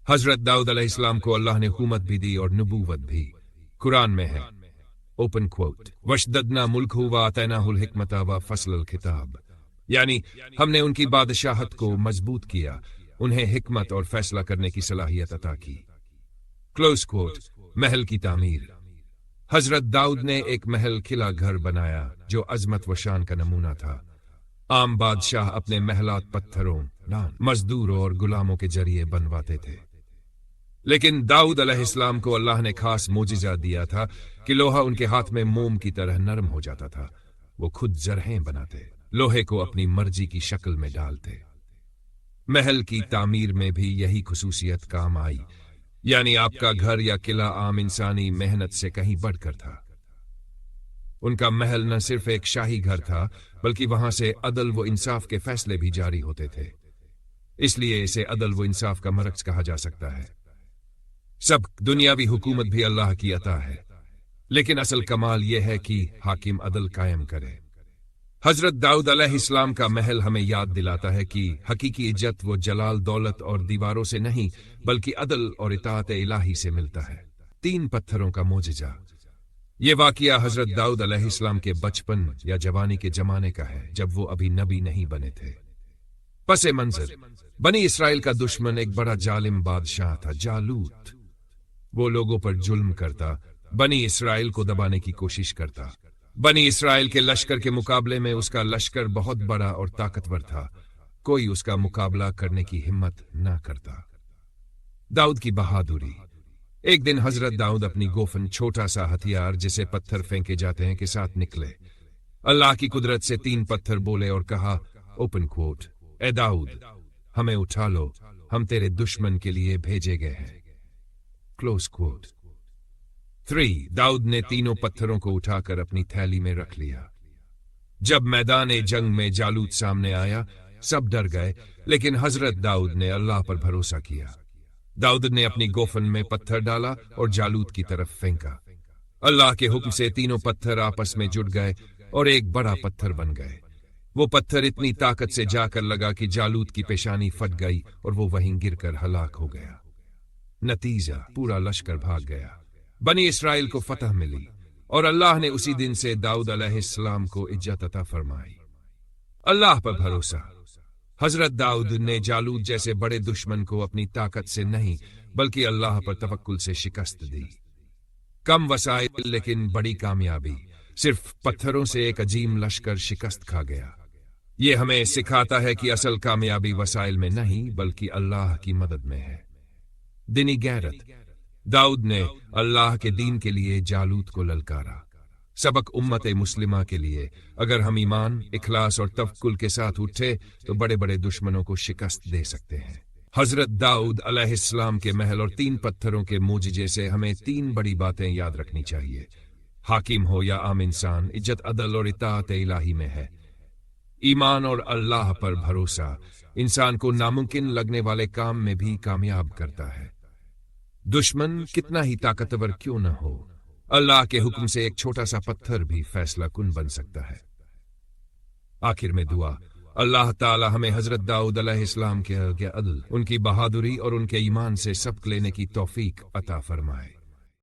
حضرت داؤد علیہ السلام کو اللہ نے حکومت بھی دی اور نبوت بھی۔ قرآن میں ہے اوپن کوٹ وشددنا ملکہ وآتیناہ الحکمت وفصل الکتاب، یعنی ہم نے ان کی بادشاہت کو مضبوط کیا، انہیں حکمت اور فیصلہ کرنے کی صلاحیت عطا کی۔ کلوز کوٹ محل کی تعمیر۔ حضرت داؤد نے ایک محل قلعہ گھر بنایا جو عظمت و شان کا نمونہ تھا۔ عام بادشاہ اپنے محلات پتھروں، مزدوروں اور غلاموں کے ذریعے بنواتے تھے، لیکن داؤد علیہ السلام کو اللہ نے خاص معجزہ دیا تھا کہ لوہا ان کے ہاتھ میں موم کی طرح نرم ہو جاتا تھا۔ وہ خود زرہیں بناتے، لوہے کو اپنی مرضی کی شکل میں ڈالتے۔ محل کی تعمیر میں بھی یہی خصوصیت کام آئی، یعنی آپ کا گھر یا قلعہ عام انسانی محنت سے کہیں بڑھ کر تھا۔ ان کا محل نہ صرف ایک شاہی گھر تھا بلکہ وہاں سے عدل و انصاف کے فیصلے بھی جاری ہوتے تھے، اس لیے اسے عدل و انصاف کا مرکز کہا جا سکتا ہے۔ سب دنیاوی حکومت بھی اللہ کی عطا ہے، لیکن اصل کمال یہ ہے کہ حاکم عدل قائم کرے۔ حضرت داؤد علیہ السلام کا محل ہمیں یاد دلاتا ہے کہ حقیقی عزت و جلال دولت اور دیواروں سے نہیں بلکہ عدل اور اطاعت الہی سے ملتا ہے۔ 3 پتھروں کا معجزہ۔ یہ واقعہ حضرت داؤد علیہ السلام کے بچپن یا جوانی کے زمانے کا ہے، جب وہ ابھی نبی نہیں بنے تھے۔ پس منظر، بنی اسرائیل کا دشمن ایک بڑا ظالم بادشاہ تھا، جالوت۔ وہ لوگوں پر ظلم کرتا، بنی اسرائیل کو دبانے کی کوشش کرتا۔ بنی اسرائیل کے لشکر کے مقابلے میں اس کا لشکر بہت بڑا اور طاقتور تھا، کوئی اس کا مقابلہ کرنے کی ہمت نہ کرتا۔ داؤد کی بہادری۔ ایک دن حضرت داؤد اپنی گوفن، چھوٹا سا ہتھیار جسے پتھر پھینکے جاتے ہیں، کے ساتھ نکلے۔ اللہ کی قدرت سے 3 پتھر بولے اور کہا اوپن کوٹ، اے داؤد ہمیں اٹھا لو، ہم تیرے دشمن کے لیے بھیجے گئے ہیں۔ کلوز کوٹ۔ 3 داؤد نے تینوں پتھروں کو اٹھا کر اپنی تھیلی میں رکھ لیا۔ جب میدان جنگ میں جالوت سامنے آیا، سب ڈر گئے، لیکن حضرت داؤد نے اللہ پر بھروسہ کیا۔ داؤد نے اپنی گوفن میں پتھر ڈالا اور جالوت کی طرف پھینکا۔ اللہ کے حکم سے تینوں پتھر آپس میں جڑ گئے اور ایک بڑا پتھر بن گئے۔ وہ پتھر اتنی طاقت سے جا کر لگا کہ جالوت کی پیشانی پھٹ گئی اور وہ وہیں گر کر ہلاک ہو گیا۔ نتیجہ، پورا لشکر بھاگ گیا۔ بنی اسرائیل کو فتح ملی اور اللہ نے اسی دن سے داؤد علیہ السلام کو عزت عطا فرمائی۔ اللہ پر بھروسہ۔ حضرت داؤد نے جالوت جیسے بڑے دشمن کو اپنی طاقت سے نہیں بلکہ اللہ پر توکل سے شکست دی۔ کم وسائل لیکن بڑی کامیابی۔ صرف پتھروں سے ایک عظیم لشکر شکست کھا گیا۔ یہ ہمیں سکھاتا ہے کہ اصل کامیابی وسائل میں نہیں بلکہ اللہ کی مدد میں ہے۔ دینی غیرت۔ داؤد نے اللہ کے دین کے لیے جالوت کو للکارا۔ سبق امت مسلمہ کے لیے، اگر ہم ایمان، اخلاص اور توکل کے ساتھ اٹھے تو بڑے بڑے دشمنوں کو شکست دے سکتے ہیں۔ حضرت داؤد علیہ السلام کے محل اور 3 پتھروں کے معجزے سے ہمیں 3 بڑی باتیں یاد رکھنی چاہیے۔ حاکم ہو یا عام انسان، عزت عدل اور اطاعت الہی میں ہے۔ ایمان اور اللہ پر بھروسہ انسان کو ناممکن لگنے والے کام میں بھی کامیاب کرتا ہے۔ دشمن کتنا ہی طاقتور کیوں نہ ہو، اللہ کے حکم سے ایک چھوٹا سا پتھر بھی فیصلہ کن بن سکتا ہے۔ آخر میں دعا، اللہ تعالی ہمیں حضرت داؤد علیہ السلام کے عدل، ان کی بہادری اور ان کے ایمان سے سبق لینے کی توفیق عطا فرمائے۔